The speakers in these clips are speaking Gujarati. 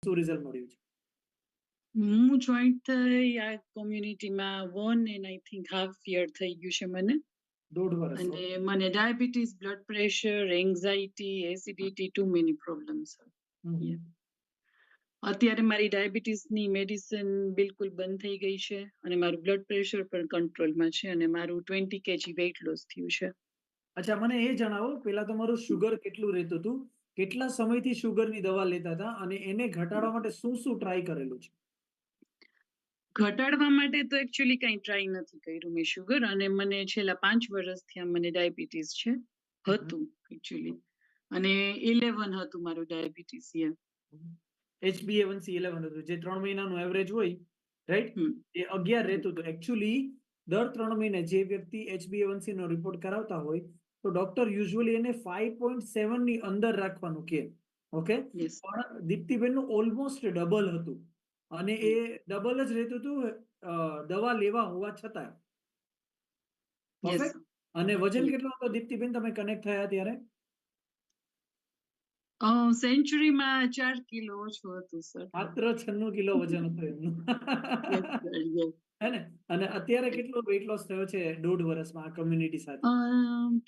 શું રિઝલ્ટ મળ્યું છે? હું જોઈન્ટ થઈ આ કોમ્યુનિટીમાં 1 and I think half year થઈ ગયું છે મને. 1.5 વર્ષ. અને મને diabetes, blood pressure, anxiety, acidity, too many problems. Hmm. અત્યારે મારી ડાયાબિટીસની મેડિસિન બિલકુલ બંધ થઈ ગઈ છે અને મારું બ્લડ પ્રેશર પણ કંટ્રોલમાં છે અને મારું 20 kg વેઇટ લોસ થયું છે. અચ્છા, મને એ જણાવો, પેલા તમારું શુગર કેટલું રહેતું હતું, કેટલા સમયથી શુગરની દવા લેતા હતા, અને એને ઘટાડવા માટે શું શું ટ્રાય કરેલું છે? ઘટાડવા માટે તો એકચ્યુઅલી કંઈ ટ્રાય નથી કર્યું મેં શુગર, અને મને છેલ્લા 5 વર્ષથી આ મને ડાયાબિટીસ છે હતું એકચ્યુઅલી, અને 11 હતું મારું ડાયાબિટીસ. HbA1c 11 હતું, જે 3 મહિનાનું એવરેજ હોય, રાઈટ? એ 11 રહેતું હતું. એકચ્યુઅલી દર 3 મહિને જે વ્યક્તિ HbA1c નો રિપોર્ટ કરાવતા હોય તો ડોક્ટર યુઝ્યુઅલી એને 5.7 ની અંદર રાખવાનું કે. ઓકે, પણ દીપ્તિબેનનું ઓલમોસ્ટ ડબલ હતું, અને એ ડબલ જ રહેતું હતું દવા લેવા હોવા છતાં. પરફેક્ટ. અને વજન કેટલો હતો દીપ્તિબેન તમે કનેક્ટ થયા ત્યારે? સેન્ચુરીમાં 4 કિલો ઓછું હતું સર. માત્ર 96 કિલો વજન હતું એમનું. હે ને? અને અત્યારે કેટલો વેઇટ લોસ થયો છે 1.5 વર્ષમાં આ કમ્યુનિટી સાથે?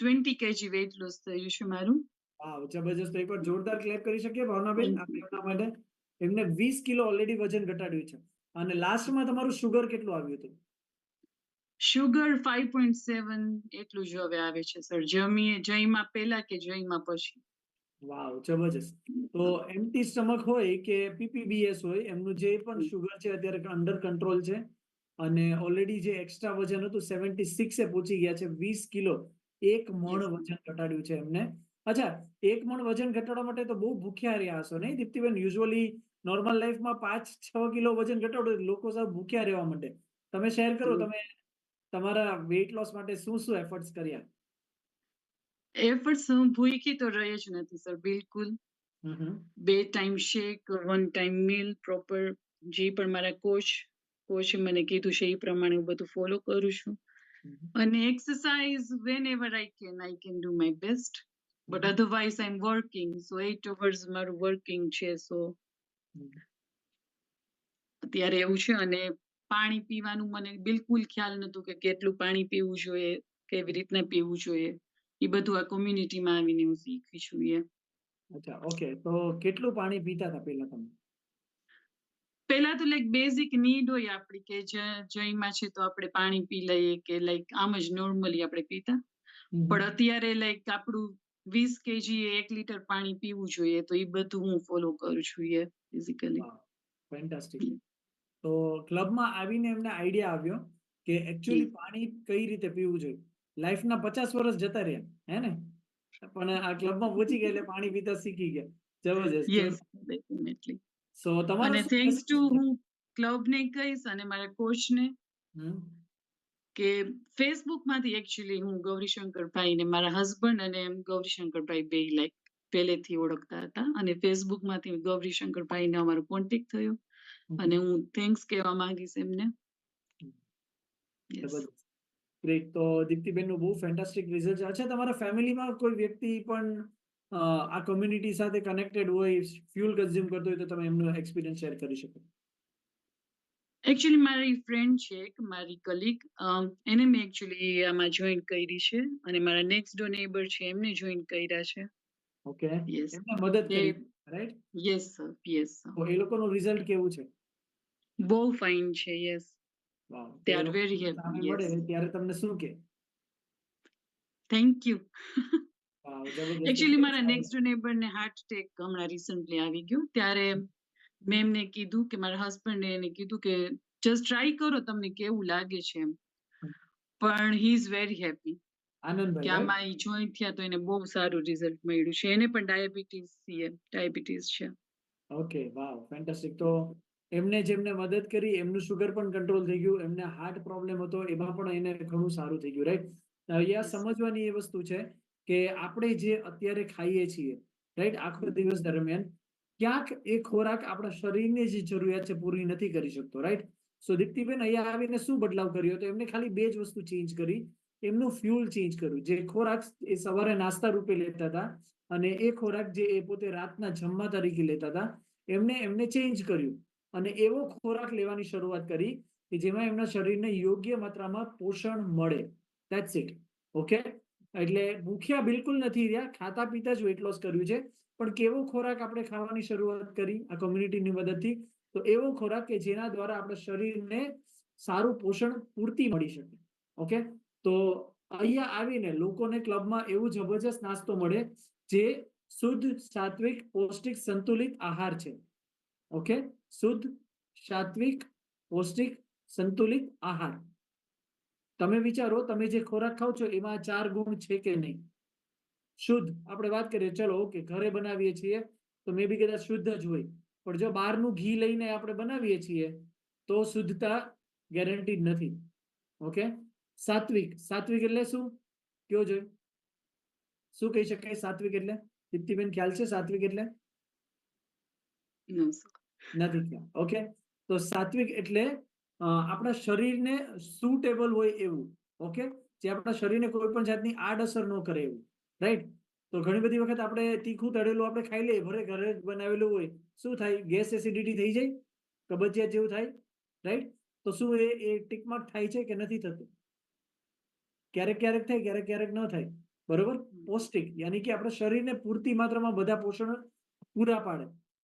20 kg વેઇટ લોસ થયું છે મારું. વાવ, જબરજસ્ત. એકવાર જોરદાર ક્લેપ કરી શકીએ ભાવનાબેન આપણા માટે. એમને 20 કિલો ઓલરેડી વજન ઘટાડ્યું છે. અને લાસ્ટમાં તમારું શુગર કેટલું આવ્યું હતું? શુગર 5.7 એટલું જ હવે આવે છે સર. જઈમાં પહેલા કે જઈમાં પછી. વાવ, જબરજસ્ત. તો એમ્પ્ટી સ્ટમક હોય કે PPBS હોય, એમનું જે પણ શુગર છે અત્યારે અંડર કંટ્રોલ છે, અને ઓલરેડી જે એક્સ્ટ્રા વજન હતું 76 એ પહોંચી ગયા છે. 20 કિલો, 1 મણ વજન ઘટાડ્યું છે એમને. અચ્છા, 1 મણ વજન ઘટાડવા માટે તો બહુ ભૂખ્યા રહ્યા હશો નહીં દીપ્તિબેન? યુઝ્યુઅલી નોર્મલ લાઈફમાં 5-6 કિલો વજન ઘટાડો લોકો સાવ ભૂખ્યા રહેવા માંડે. તમે શેર કરો, તમે તમારા વેઇટ લોસ માટે શું શું એફર્ટ્સ કર્યા? એફર્ટ્સ હું ભૂખી તો રહી જ નથી સર, બિલકુલ. 2 ટાઈમ શેક, 1 ટાઈમ મીલ પ્રોપર, જે પણ મારા કોચે મને કીધું છે એ પ્રમાણે હું બધું ફોલો કરું છું. અને exercise whenever I can do my best, but otherwise I am working, so 8 hours મારું વર્કિંગ છે. સો અત્યારે એવું છે. અને પાણી પીવાનું મને બિલકુલ ખ્યાલ નતું કે કેટલું પાણી પીવું જોઈએ, કેવી રીતના પીવું જોઈએ. એ બધું આ કોમ્યુનિટીમાં આવીને હું શીખી છું. અચ્છા, ઓકે. તો કેટલું પાણી પીતા હતા પેલા તમે? પેલા તો લાઈક બેઝિક નીડ હોય આપણી, કે જઈમાં છે તો આપણે પાણી પી લઈએ, કે લાઈક આમ જ નોર્મલી આપણે પીતા. પણ અત્યારે લાઈક આપણું 20 kg 1 લીટર પાણી પીવું જોઈએ, તો એ બધું હું ફોલો કરું છું ફિઝિકલી. ફેન્ટાસ્ટિક. તો ક્લબમાં આવીને એમને આઈડિયા આવ્યો કે એકચ્યુઅલી પાણી કઈ રીતે પીવું જોઈએ. લાઈફના 50 વર્ષ જતા રહ્યા, હે ને? પણ આ ક્લબમાં પહોંચી ગયા એટલે પાણી પીતા શીખી ગયા. જબરજસ્ત. Yes, definitely. સો તમારો અને થેન્ક્સ ટુ હું ક્લબને કહીશ અને મારા કોચને કે ફેસબુકમાંથી એકચ્યુઅલી હું ગૌરીશંકરભાઈ ને મારા હસબન્ડ અને ગૌરીશંકરભાઈ બે લાઈક પહેલેથી ઓળખતા હતા, અને ફેસબુકમાંથી ગૌરીશંકરભાઈને અમારો કોન્ટેક્ટ થયો, અને હું થેન્ક્સ કહેવા માંગીશ એમને. ગ્રેટ. તો દીપ્તિબેનનું બહુ ફેન્ટાસ્ટિક રિઝલ્ટ છે. અચ્છા, તમારા ફેમિલીમાં કોઈ વ્યક્તિ પણ આ કમ્યુનિટી સાથે કનેક્ટેડ હોય, ફ્યુલ કન્ઝ્યુમ કરતો હોય, તો તમે એમનો એક્સપિરિયન્સ શેર કરી શકો? એકચ્યુઅલી મારી ફ્રેન્ડ છે એક, મારી કલીગ, એને મેં એકચ્યુઅલી આમાં જોઈન કરી છે, અને મારા નેક્સ્ટ ડોર નેબર છે એમને જોઈન કર્યા છે. ઓકે, એમને મદદ કરી, right? Yes sir, yes sir. તો એ લોકોનું રિઝલ્ટ કેવું છે? બહુ ફાઇન છે. Yes, wow. They are very happy. મળે ત્યારે તમને શું કે? Thank you. વાવ, જબરદસ્ત. એકચ્યુઅલી મારા નેક્સ્ટ ડોર નેબરને હાર્ટ એટેક હમણાં રિસન્ટલી આવી ગયો, ત્યારે મેં એમને કીધું કે મારા હસબન્ડે એને કીધું કે જસ્ટ ટ્રાય કરો, તમને કેવું લાગે છે એમ. પણ હી ઇઝ વેરી હેપી કે આમાં એ જોઈન થયા તો એને બહુ સારું રિઝલ્ટ મળ્યું છે. એને પણ ડાયાબિટીસ છે. ઓકે, વાવ, ફેન્ટાસ્ટિક. તો એમને જેમને મદદ કરી એમનું શુગર પણ કંટ્રોલ થઈ ગયું, એમને હાર્ટ પ્રોબ્લેમ હતો એમાં પણ એને ઘણું સારું થઈ ગયું, રાઈટ? અહીંયા સમજવાની એ વસ્તુ છે કે આપણે જે અત્યારે ખાઈએ છીએ, રાઈટ, આખો દિવસ દરમિયાન ક્યાંક એ ખોરાક આપણા શરીરની જે જરૂરિયાત છે પૂરી નથી કરી શકતો, રાઈટ? સો દીપ્તિબેન અહીંયા આવીને શું બદલાવ કર્યો? તો એમને ખાલી 2 જ વસ્તુ ચેન્જ કરી. એમનું ફ્યુલ ચેન્જ કર્યું. જે ખોરાક એ સવારે નાસ્તા રૂપે લેતા હતા, અને એ ખોરાક જે એ પોતે રાતના જમવા તરીકે લેતા હતા, એમને ચેન્જ કર્યું અને એવો ખોરાક લેવાની શરૂઆત કરી કે જેમાં એમના શરીરને યોગ્ય માત્રામાં પોષણ મળે. That's it. ઓકે, એટલે ભૂખ્યા બિલકુલ નથી રહ્યા, ખાતા પીતા જ વેટ લોસ કર્યું છે. પણ કેવો ખોરાક આપણે ખાવાની શરૂઆત કરી આ કોમ્યુનિટીની મદદથી? તો એવો ખોરાક કે જેના દ્વારા આપણા શરીરને સારું પોષણ પૂરતી મળી શકે. ઓકે, તો અહીંયા આવીને લોકોને ક્લબમાં એવું જબરજસ્ત નાસ્તો મળે જે શુદ્ધ, સાત્વિક, પૌષ્ટિક, સંતુલિત આહાર છે. ઓકે, શુદ્ધ, સાત્વિક, પૌષ્ટિક, સંતુલિત આહાર. તમે વિચારો, તમે જે ખોરાક ખાવ છો એમાં 4 ગુણ છે કે નહીં? શુદ્ધ આપણે વાત કરીએ, ચલો ઓકે, ઘરે બનાવીએ છીએ તો મે બી કદાચ શુદ્ધ જ હોય, પણ જો બહારનું ઘી લઈને આપણે બનાવીએ છીએ તો શુદ્ધતા ગેરંટીડ નથી. ઓકે, સાત્વિક. સાત્વિક એટલે શું? કયો જોઈ, શું કહી શકાય સાત્વિક એટલે? દીપ્તિબેન, ખ્યાલ છે સાત્વિક એટલે? નથી ખ્યાલ. ઓકે, તો સાત્વિક એટલે આપણા શરીરને સુટેબલ હોય એવું. ઓકે, જે આપણા શરીરને કોઈ પણ જાતની આડઅસર ન કરે એવું. રાઈટ? તો ઘણી બધી વખત આપણે તીખું તળેલું આપણે ખાઈ લઈએ, ભલે ઘરે બનાવેલું હોય, શું થાય? ગેસ, એસિડિટી થઈ જાય, કબજિયાત જેવું થાય. રાઈટ? તો શું એ ટીક માર્ક થાય છે કે નથી થતું? ક્યારેક ક્યારેક થાય, ક્યારેક ક્યારેક ન થાય. બરોબર? પૌષ્ટિક યાની કે આપણા શરીરને પૂરતી માત્રામાં બધા પોષણ પૂરા પાડે.